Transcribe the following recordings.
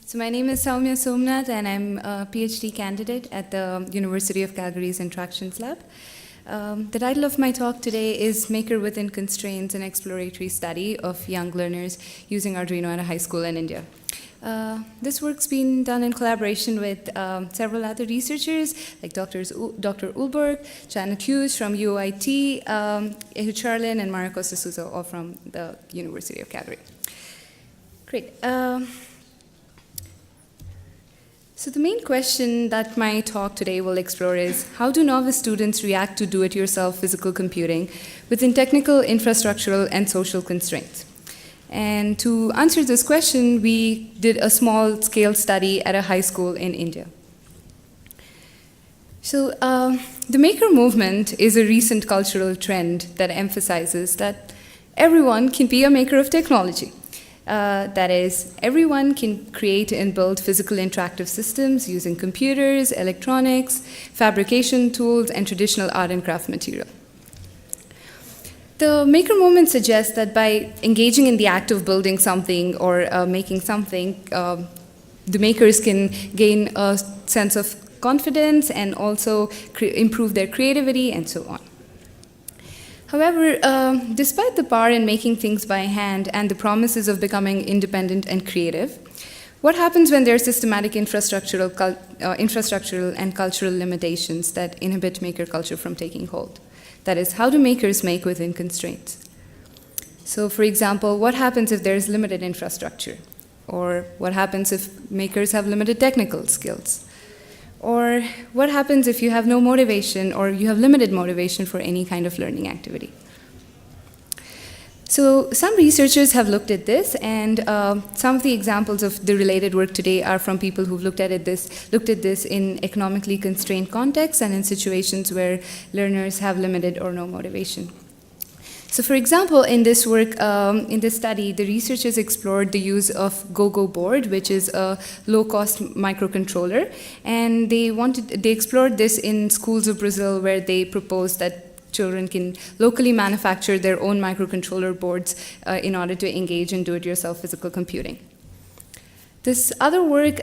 So my name is Somanath, and I'm a PhD candidate at the University of Calgary's Interactions Lab. The title of my talk today is Maker Within Constraints, an Exploratory Study of Young Learners Using Arduino at a High School in India. This work's been done in collaboration with several other researchers, like Dr. Oehlberg, Janette Hughes from UIT, Ehud, Sharlin, and Costa, Sousa, all from the University of Calgary. Great. So the main question that my talk today will explore is, how do novice students react to do-it-yourself physical computing within technical, infrastructural, and social constraints? And to answer this question, we did a small-scale study at a high school in India. So the maker movement is a recent cultural trend that emphasizes that everyone can be a maker of technology. That is, everyone can create and build physical interactive systems using computers, electronics, fabrication tools, and traditional art and craft material. The maker movement suggests that by engaging in the act of building something or making something, the makers can gain a sense of confidence and also improve their creativity and so on. However, despite the power in making things by hand and the promises of becoming independent and creative, what happens when there are systematic infrastructural and cultural limitations that inhibit maker culture from taking hold? That is, how do makers make within constraints? So, for example, what happens if there is limited infrastructure? Or what happens if makers have limited technical skills? Or what happens if you have no motivation or you have limited motivation for any kind of learning activity? So some researchers have looked at this, and some of the examples of the related work today are from people who've looked at this in economically constrained contexts and in situations where learners have limited or no motivation. So for example, in this work, in this study, the researchers explored the use of Go-Go board, which is a low-cost microcontroller, and they explored this in schools of Brazil, where they proposed that children can locally manufacture their own microcontroller boards in order to engage in do-it-yourself physical computing. This other work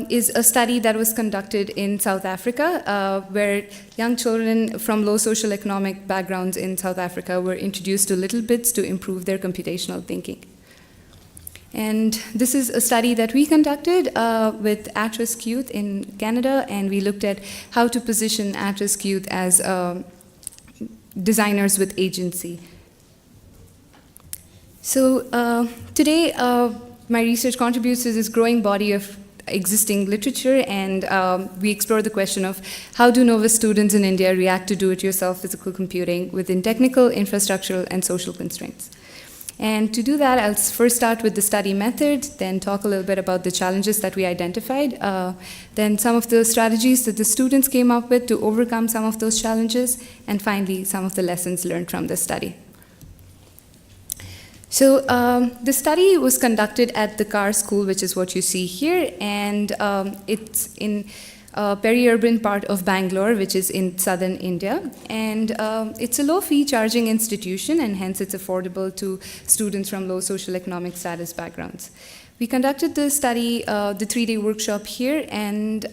is a study that was conducted in South Africa, where young children from low social economic backgrounds in South Africa were introduced to little bits to improve their computational thinking. And this is a study that we conducted with at-risk youth in Canada, and we looked at how to position at-risk youth as designers with agency. So today, my research contributes to this growing body of existing literature, and we explore the question of how do novice students in India react to do-it-yourself physical computing within technical, infrastructural, and social constraints. And to do that, I'll first start with the study method, then talk a little bit about the challenges that we identified, then some of the strategies that the students came up with to overcome some of those challenges, and finally, some of the lessons learned from the study. So the study was conducted at the Car School, which is what you see here, and it's in a peri-urban part of Bangalore, which is in southern India. And it's a low-fee charging institution, and hence it's affordable to students from low social economic status backgrounds. We conducted the study, the 3-day workshop here, and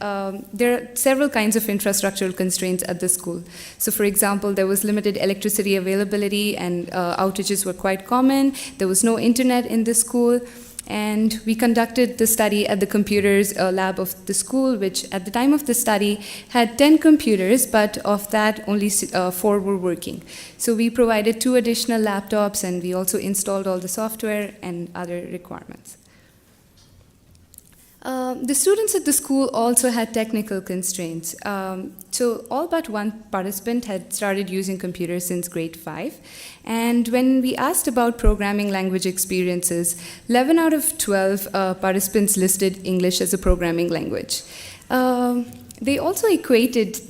there are several kinds of infrastructural constraints at the school. So for example, there was limited electricity availability, and outages were quite common. There was no internet in the school, and we conducted the study at the computers lab of the school, which at the time of the study had 10 computers, but of that only 4 were working. So we provided 2 additional laptops, and we also installed all the software and other requirements. The students at the school also had technical constraints. So all but one participant had started using computers since grade 5. And when we asked about programming language experiences, 11 out of 12 participants listed English as a programming language. They also equated,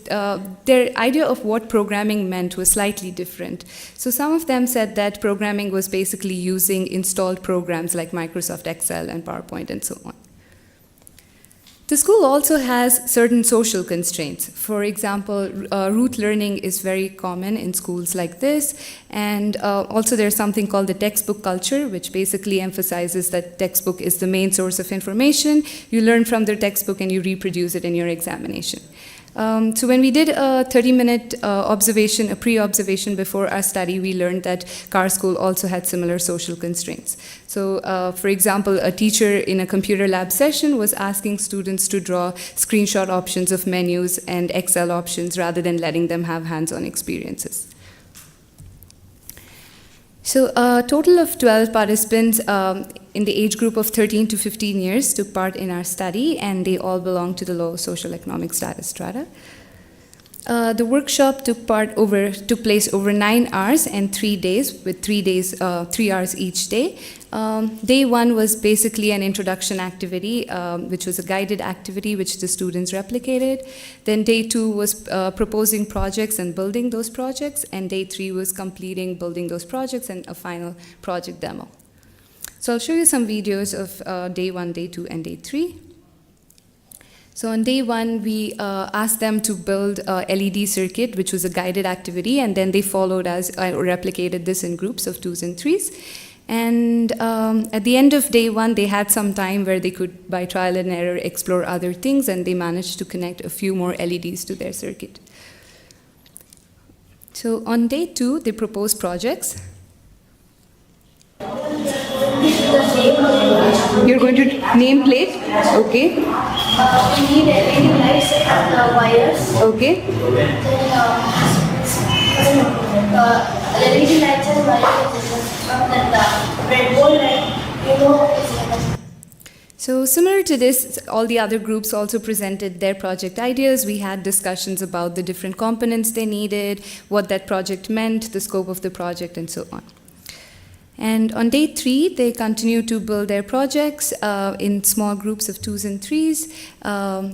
their idea of what programming meant was slightly different. So some of them said that programming was basically using installed programs like Microsoft Excel and PowerPoint and so on. The school also has certain social constraints. For example, rote learning is very common in schools like this, and also there's something called the textbook culture, which basically emphasizes that textbook is the main source of information. You learn from the textbook and you reproduce it in your examination. So when we did a 30-minute observation, a pre-observation before our study, we learned that car school also had similar social constraints. So for example, a teacher in a computer lab session was asking students to draw screenshot options of menus and Excel options rather than letting them have hands-on experiences. So a total of 12 participants in the age group of 13 to 15 years took part in our study, and they all belong to the low social economic status strata. The workshop took place over 9 hours and 3 days, with 3 hours each day. Day 1 was basically an introduction activity, which was a guided activity which the students replicated. Then day 2 was proposing projects and building those projects, and day 3 was completing building those projects and a final project demo. So I'll show you some videos of day 1, day 2, and day 3. So on day 1, we asked them to build a LED circuit, which was a guided activity, and then they followed us, replicated this in groups of 2s and 3s. And at the end of day 1, they had some time where they could, by trial and error, explore other things, and they managed to connect a few more LEDs to their circuit. So on day 2, they proposed projects. You're going to name plate? Okay. We need LED lights and wires. Okay. Then LED lights and wires. Then the breadboard light, So similar to this, all the other groups also presented their project ideas. We had discussions about the different components they needed, what that project meant, the scope of the project, and so on. And on day 3, they continued to build their projects in small groups of 2s and 3s.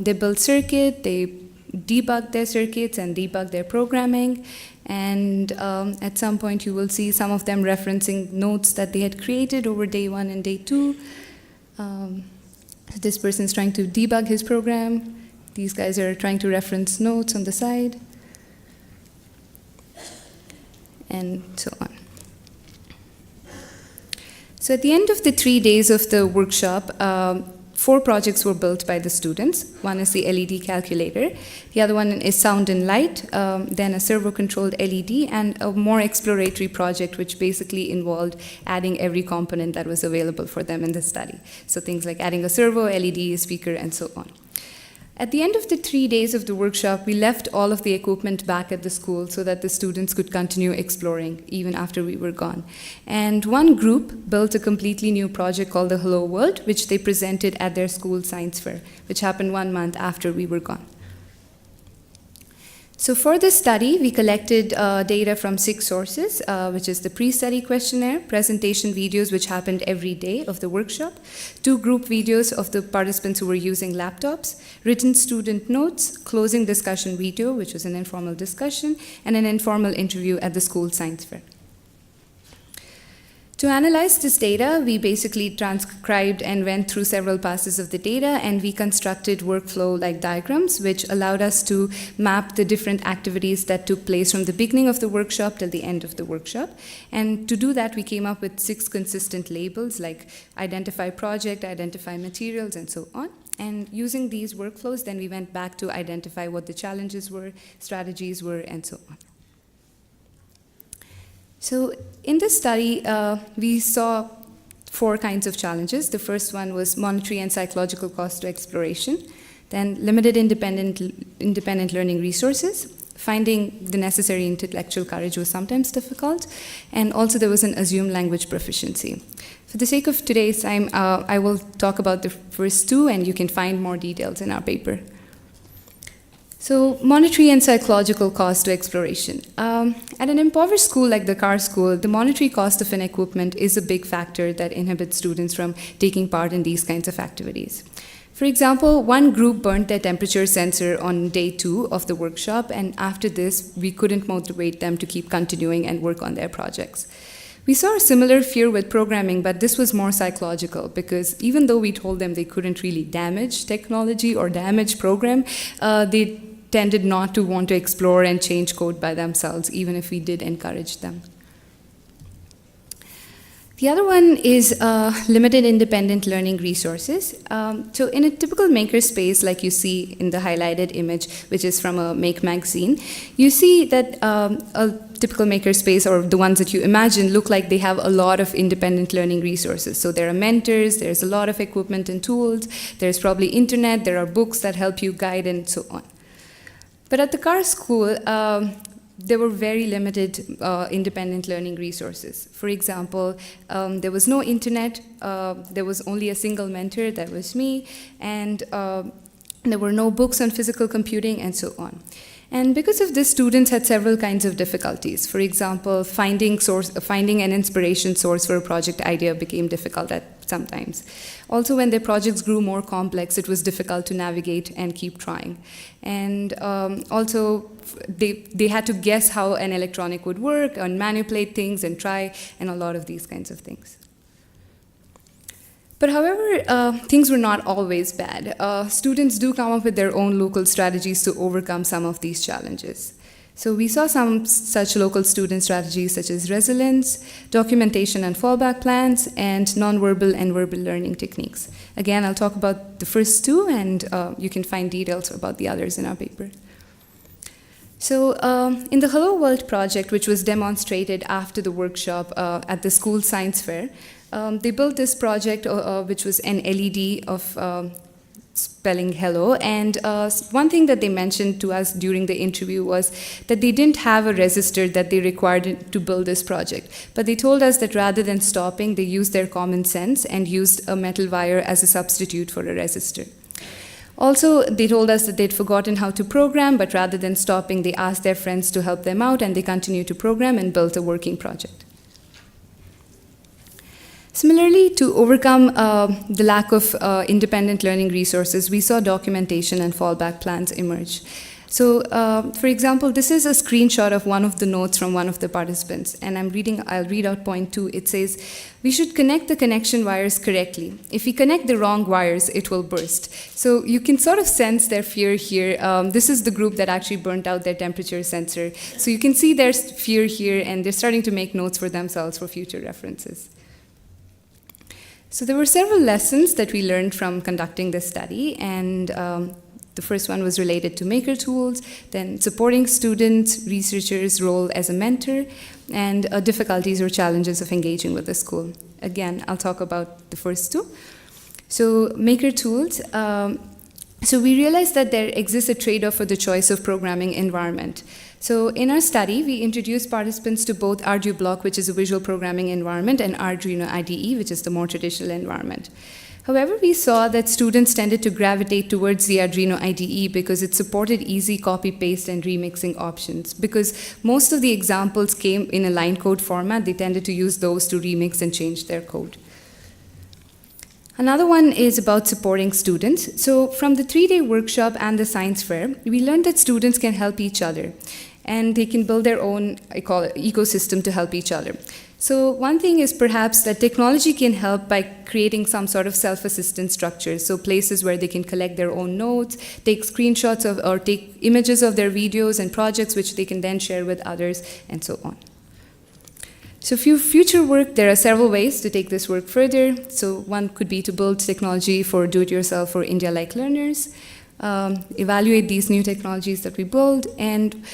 They built circuit, they debugged their circuits and debugged their programming. And at some point, you will see some of them referencing notes that they had created over day 1 and day 2. This person's trying to debug his program. These guys are trying to reference notes on the side. And so on. So at the end of the 3 days of the workshop, 4 projects were built by the students. One is the LED calculator. The other one is sound and light, then a servo-controlled LED, and a more exploratory project which basically involved adding every component that was available for them in the study. So things like adding a servo, LED, a speaker, and so on. At the end of the 3 days of the workshop, we left all of the equipment back at the school so that the students could continue exploring even after we were gone. And one group built a completely new project called the Hello World, which they presented at their school science fair, which happened 1 month after we were gone. So for this study, we collected data from 6 sources, which is the pre-study questionnaire, presentation videos, which happened every day of the workshop, 2 group videos of the participants who were using laptops, written student notes, closing discussion video, which was an informal discussion, and an informal interview at the school science fair. To analyze this data, we basically transcribed and went through several passes of the data, and we constructed workflow-like diagrams, which allowed us to map the different activities that took place from the beginning of the workshop till the end of the workshop. And to do that, we came up with 6 consistent labels, like identify project, identify materials, and so on. And using these workflows, then we went back to identify what the challenges were, strategies were, and so on. So in this study, we saw 4 kinds of challenges. The first one was monetary and psychological cost to exploration, then limited independent learning resources. Finding the necessary intellectual courage was sometimes difficult, and also there was an assumed language proficiency. For the sake of today's time, I will talk about the first 2, and you can find more details in our paper. So monetary and psychological cost to exploration. At an impoverished school like the car school, the monetary cost of an equipment is a big factor that inhibits students from taking part in these kinds of activities. For example, one group burnt their temperature sensor on day 2 of the workshop, and after this, we couldn't motivate them to keep continuing and work on their projects. We saw a similar fear with programming, but this was more psychological, because even though we told them they couldn't really damage technology or damage program, they tended not to want to explore and change code by themselves, even if we did encourage them. The other one is limited independent learning resources. So in a typical makerspace, like you see in the highlighted image, which is from a Make magazine, you see that a typical makerspace, or the ones that you imagine, look like they have a lot of independent learning resources. So there are mentors, there's a lot of equipment and tools, there's probably internet, there are books that help you guide, and so on. But at the Carr School, there were very limited independent learning resources. For example, there was no internet, there was only a single mentor, that was me, and there were no books on physical computing, and so on. And because of this, students had several kinds of difficulties. For example, finding an inspiration source for a project idea became difficult sometimes. Also, when their projects grew more complex, it was difficult to navigate and keep trying. And also, they had to guess how an electronic would work and manipulate things and try, and a lot of these kinds of things. But however, things were not always bad. Students do come up with their own local strategies to overcome some of these challenges. So we saw some such local student strategies, such as resilience, documentation and fallback plans, and nonverbal and verbal learning techniques. Again, I'll talk about the first two, and you can find details about the others in our paper. So in the Hello World project, which was demonstrated after the workshop at the school science fair, they built this project, which was an LED of spelling hello. And one thing that they mentioned to us during the interview was that they didn't have a resistor that they required to build this project. But they told us that rather than stopping, they used their common sense and used a metal wire as a substitute for a resistor. Also, they told us that they'd forgotten how to program, but rather than stopping, they asked their friends to help them out, and they continued to program and built a working project. Similarly, to overcome the lack of independent learning resources, we saw documentation and fallback plans emerge. So, for example, this is a screenshot of one of the notes from one of the participants, and I'll read out point 2. It says, "We should connect the connection wires correctly. If we connect the wrong wires, it will burst." So you can sort of sense their fear here. This is the group that actually burnt out their temperature sensor. So you can see their fear here, and they're starting to make notes for themselves for future references. So there were several lessons that we learned from conducting this study, and the first one was related to maker tools, then supporting students, researchers' role as a mentor, and difficulties or challenges of engaging with the school. Again, I'll talk about the first two. So maker tools. So we realized that there exists a trade-off for the choice of programming environment. So in our study, we introduced participants to both ArduBlock, which is a visual programming environment, and Arduino IDE, which is the more traditional environment. However, we saw that students tended to gravitate towards the Arduino IDE because it supported easy copy-paste and remixing options. Because most of the examples came in a line code format, they tended to use those to remix and change their code. Another one is about supporting students. So from the 3-day workshop and the science fair, we learned that students can help each other, and they can build their own, I call it, ecosystem to help each other. So one thing is perhaps that technology can help by creating some sort of self-assistance structures, so places where they can collect their own notes, take screenshots of, or take images of their videos and projects which they can then share with others, and so on. So for future work, there are several ways to take this work further. So one could be to build technology for do-it-yourself or India-like learners, evaluate these new technologies that we build, and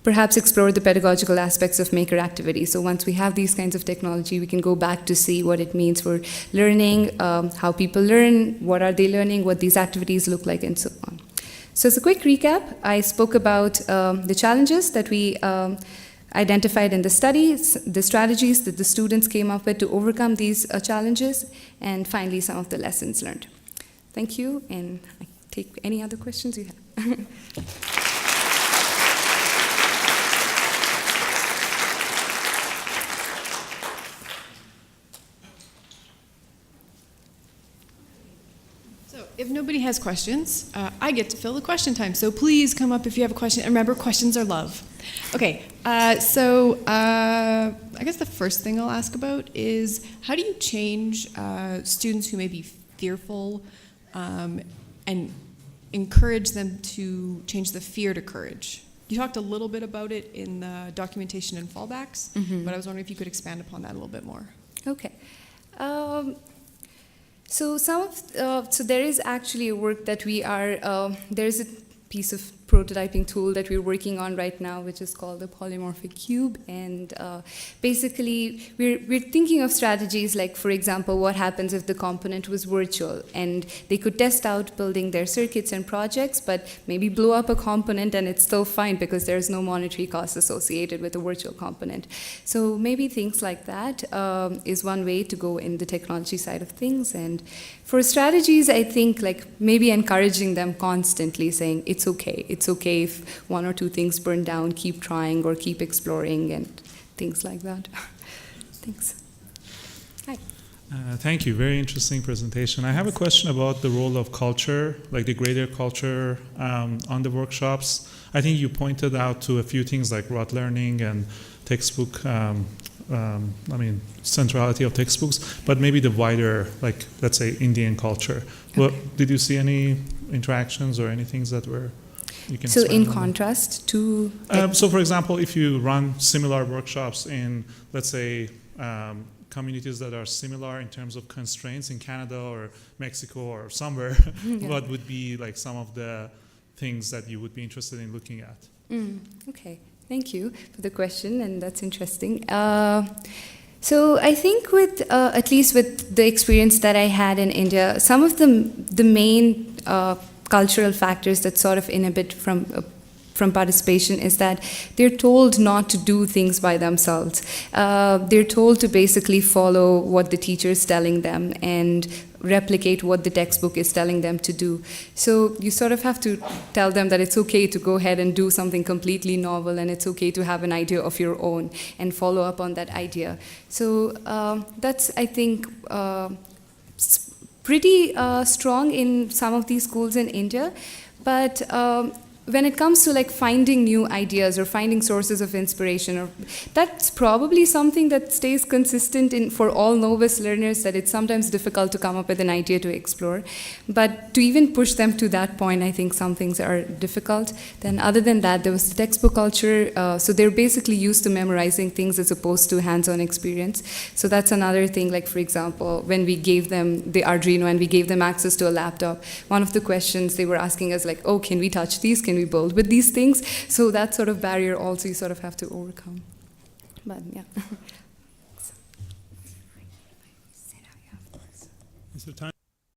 perhaps explore the pedagogical aspects of maker activities. So once we have these kinds of technology, we can go back to see what it means for learning, how people learn, what are they learning, what these activities look like, and so on. So as a quick recap, I spoke about the challenges that we identified in the studies, the strategies that the students came up with to overcome these challenges, and finally some of the lessons learned. Thank you, and I take any other questions you have. If nobody has questions, I get to fill the question time. So please come up if you have a question. And remember, questions are love. Okay, I guess the first thing I'll ask about is how do you change students who may be fearful and encourage them to change the fear to courage? You talked a little bit about it in the documentation and fallbacks, but I was wondering if you could expand upon that a little bit more. Okay. So there is actually a work that we are, there's a piece of prototyping tool that we're working on right now, which is called the polymorphic cube. And basically, we're thinking of strategies like, for example, what happens if the component was virtual, and they could test out building their circuits and projects, but maybe blow up a component and it's still fine because there's no monetary cost associated with a virtual component. So maybe things like that is one way to go in the technology side of things. And for strategies, I think like maybe encouraging them constantly, saying it's okay if one or two things burn down, keep trying or keep exploring and things like that. Thanks. Hi. Thank you. Very interesting presentation. I have a question about the role of culture, like the greater culture on the workshops. I think you pointed out to a few things like rote learning and textbook, centrality of textbooks, but maybe the wider, like, let's say, Indian culture. Okay. Well, did you see any interactions or any things that were, you can so in on contrast to... so for example, if you run similar workshops in, let's say, communities that are similar in terms of constraints in Canada or Mexico or somewhere, what would be like some of the things that you would be interested in looking at? Okay. Thank you for the question, and that's interesting. So I think with, at least with the experience that I had in India, some of the main cultural factors that sort of inhibit from participation is that they're told not to do things by themselves. They're told to basically follow what the teacher is telling them and replicate what the textbook is telling them to do. So you sort of have to tell them that it's okay to go ahead and do something completely novel, and it's okay to have an idea of your own and follow up on that idea. So that's, I think, pretty strong in some of these schools in India. But when it comes to like finding new ideas or finding sources of inspiration, or that's probably something that stays consistent for all novice learners, that it's sometimes difficult to come up with an idea to explore. But to even push them to that point, I think some things are difficult. Then other than that, there was the textbook culture. So they're basically used to memorizing things as opposed to hands-on experience. So that's another thing. Like, for example, when we gave them the Arduino and we gave them access to a laptop, one of the questions they were asking us, like, oh, can we touch these? Can we build with these things? So that sort of barrier also you sort of have to overcome. But yeah. Is there time?